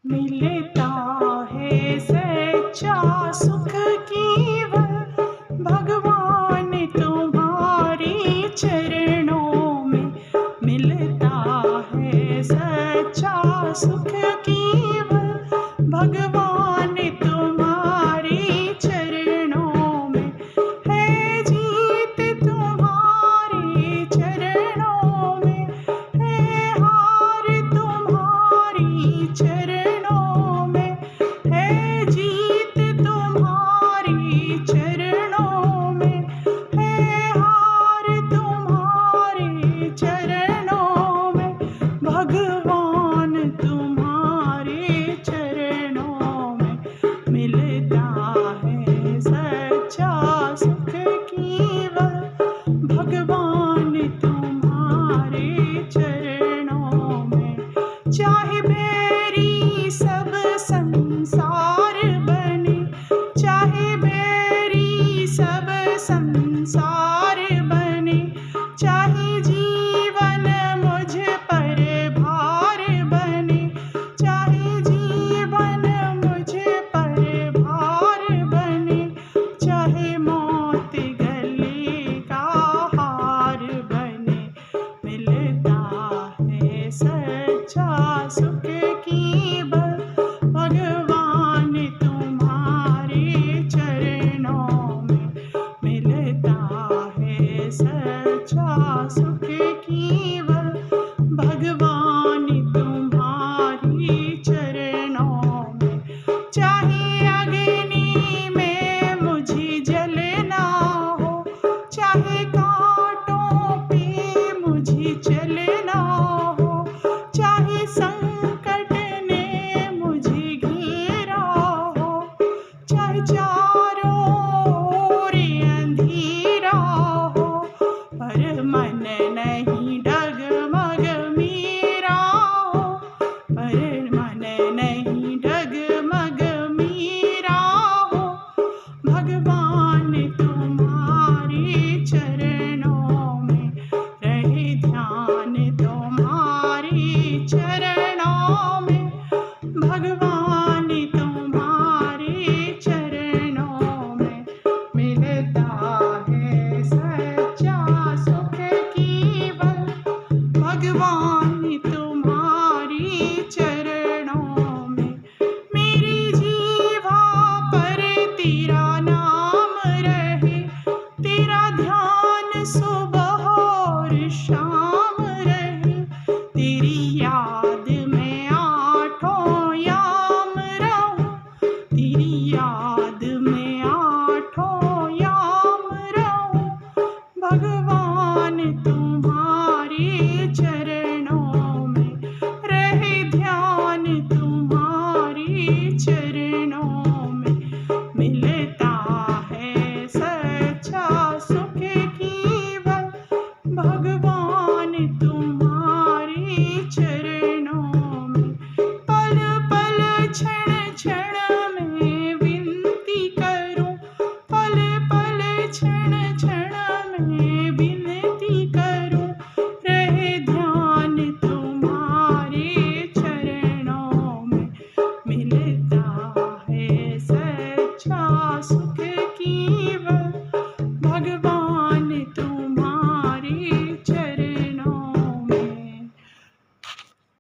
मिलता है सच्चा सुख केवल भगवान तुम्हारे चरणों में। मिलता है सच्चा सुख केवल भगवान तुम्हारे चरणों में। है जीत तुम्हारे चरणों में, है हार तुम्हारी चरणों में। है जीत तुम्हारी चरणों में, है हार तुम्हारे चरणों में। भगवान तुम्हारे चरणों में मिलता है सच्चा सुख केवल भगवान तुम्हारे चरणों में। चाहे मेरी सब संग